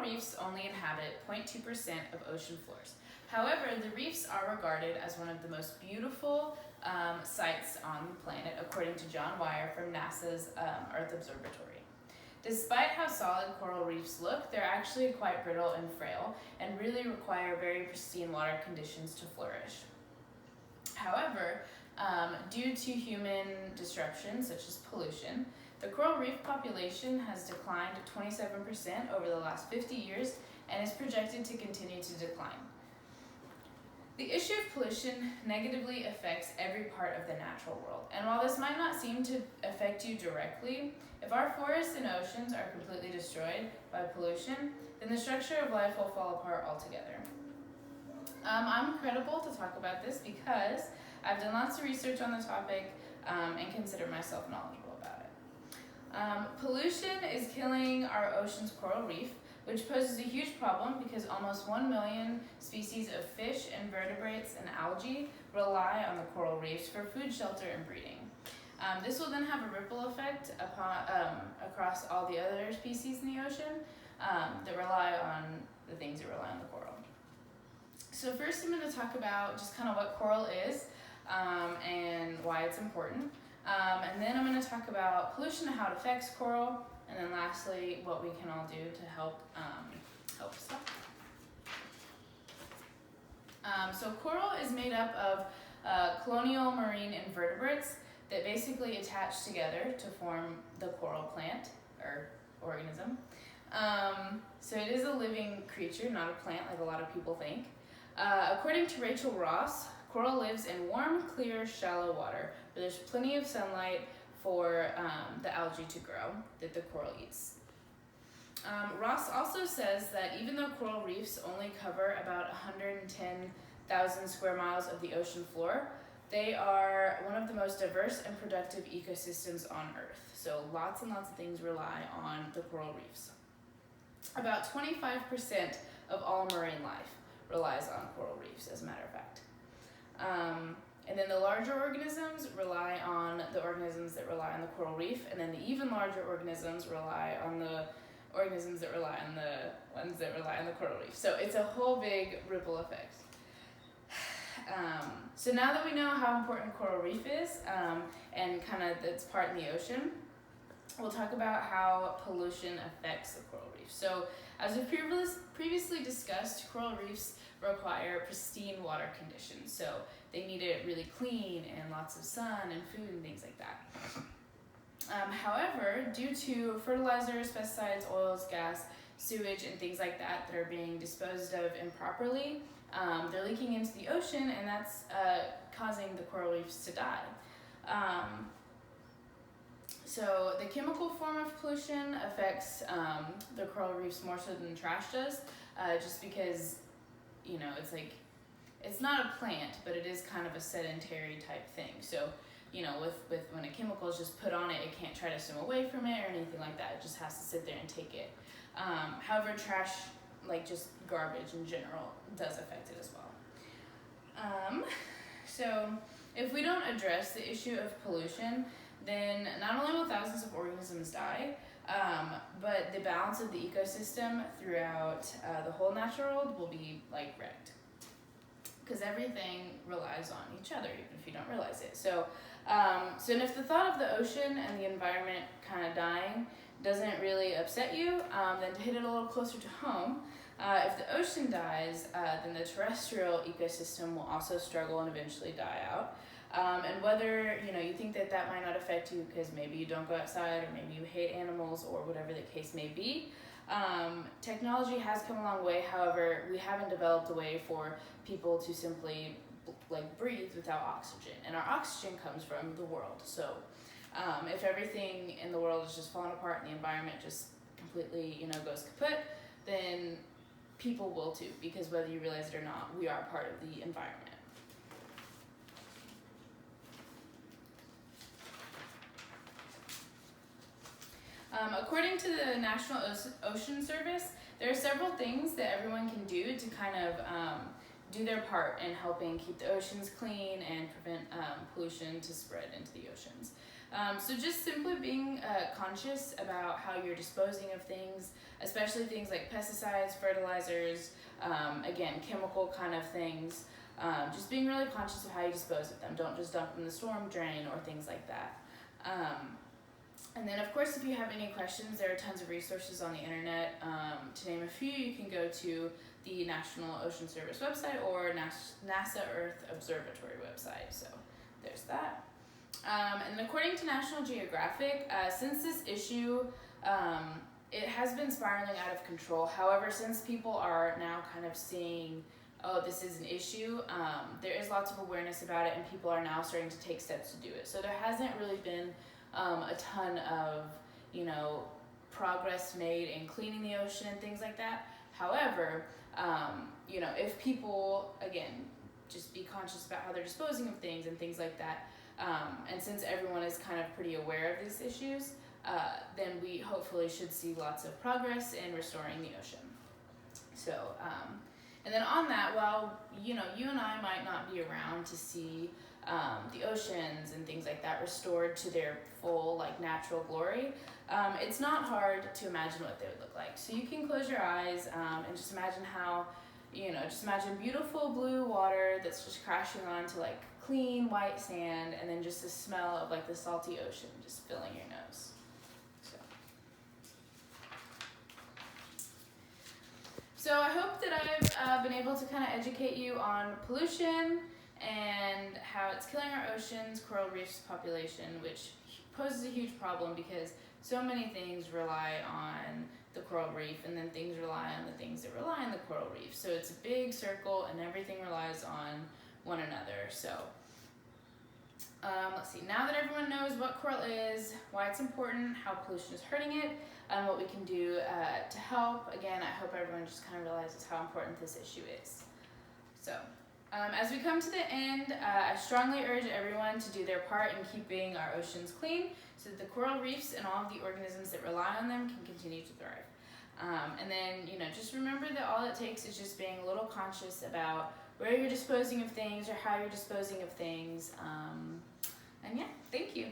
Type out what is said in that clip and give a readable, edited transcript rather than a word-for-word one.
reefs only inhabit 0.2% of ocean floors. However, the reefs are regarded as one of the most beautiful sites on the planet, according to John Wyer from NASA's Earth Observatory. Despite how solid coral reefs look, they're actually quite brittle and frail and really require very pristine water conditions to flourish. However, due to human disruption, such as pollution, the coral reef population has declined 27% over the last 50 years and is projected to continue to decline. The issue of pollution negatively affects every part of the natural world, and while this might not seem to affect you directly, if our forests and oceans are completely destroyed by pollution, then the structure of life will fall apart altogether. I'm credible to talk about this because I've done lots of research on the topic and consider myself knowledgeable about it. Pollution is killing our ocean's coral reef, which poses a huge problem because almost 1 million species of fish, invertebrates, and algae rely on the coral reefs for food, shelter, and breeding. This will then have a ripple effect across all the other species in the ocean that rely on the things that rely on the coral. So first I'm going to talk about just kind of what coral is and why it's important. And then I'm going to talk about pollution and how it affects coral. And then lastly, what we can all do to help stop it. So coral is made up of colonial marine invertebrates that basically attach together to form the coral plant or organism. So it is a living creature, not a plant like a lot of people think. According to Rachel Ross, coral lives in warm, clear, shallow water where there's plenty of sunlight for the algae to grow that the coral eats. Ross also says that even though coral reefs only cover about 110,000 square miles of the ocean floor, they are one of the most diverse and productive ecosystems on Earth. So lots and lots of things rely on the coral reefs. About 25% of all marine life relies on coral reefs, as a matter of fact. And then the larger organisms rely on the organisms that rely on the coral reef, and then the even larger organisms rely on the organisms that rely on the ones that rely on the coral reef. So it's a whole big ripple effect. So now that we know how important coral reef is and kind of its part in the ocean, we'll talk about how pollution affects the coral reef. So as we've previously discussed, coral reefs require pristine water conditions. So they need it really clean and lots of sun and food and things like that. However, due to fertilizers, pesticides, oils, gas, sewage, and things like that that are being disposed of improperly, they're leaking into the ocean, and that's causing the coral reefs to die. So the chemical form of pollution affects the coral reefs more so than trash does, just because, you know, it's not a plant, but it is kind of a sedentary type thing. So, you know, with when a chemical is just put on it, it can't try to swim away from it or anything like that. It just has to sit there and take it. However, trash, like just garbage in general, does affect it as well. So if we don't address the issue of pollution, then not only will thousands of organisms die, but the balance of the ecosystem throughout the whole natural world will be like wrecked. Because everything relies on each other, even if you don't realize it. So and if the thought of the ocean and the environment kind of dying doesn't really upset you, then to hit it a little closer to home, if the ocean dies, then the terrestrial ecosystem will also struggle and eventually die out. And whether you think that might not affect you because maybe you don't go outside or maybe you hate animals or whatever the case may be, technology has come a long way. However, we haven't developed a way for people to simply breathe without oxygen, and our oxygen comes from the world. So if everything in the world is just falling apart and the environment just completely goes kaput, then people will too, because whether you realize it or not, we are part of the environment. According to the National Ocean Service, there are several things that everyone can do to kind of do their part in helping keep the oceans clean and prevent pollution to spread into the oceans. So just simply being conscious about how you're disposing of things, especially things like pesticides, fertilizers, again, chemical kind of things. Just being really conscious of how you dispose of them. Don't just dump them in the storm drain or things like that. And then, of course, if you have any questions, there are tons of resources on the internet. To name a few, you can go to the National Ocean Service website or NASA Earth Observatory website. So there's that. And according to National Geographic, since this issue, it has been spiraling out of control. However, since people are now kind of seeing, oh, this is an issue, there is lots of awareness about it, and people are now starting to take steps to do it. So there hasn't really been a ton of, progress made in cleaning the ocean and things like that. However, if people, again, just be conscious about how they're disposing of things and things like that, and since everyone is kind of pretty aware of these issues, then we hopefully should see lots of progress in restoring the ocean. So, and then on that, while, you and I might not be around to see the oceans and things like that restored to their full, natural glory, it's not hard to imagine what they would look like. So you can close your eyes and just imagine how, just imagine beautiful blue water that's just crashing onto clean white sand, and then just the smell of the salty ocean just filling your nose. So I hope that I've been able to kind of educate you on pollution and how it's killing our oceans, coral reefs population, which poses a huge problem because so many things rely on the coral reef, and then things rely on the things that rely on the coral reef. So it's a big circle, and everything relies on one another. So let's see, now that everyone knows what coral is, why it's important, how pollution is hurting it, and what we can do to help, again, I hope everyone just kind of realizes how important this issue is. So as we come to the end, I strongly urge everyone to do their part in keeping our oceans clean so that the coral reefs and all of the organisms that rely on them can continue to thrive. And then, just remember that all it takes is just being a little conscious about where you're disposing of things or how you're disposing of things. And yeah, thank you.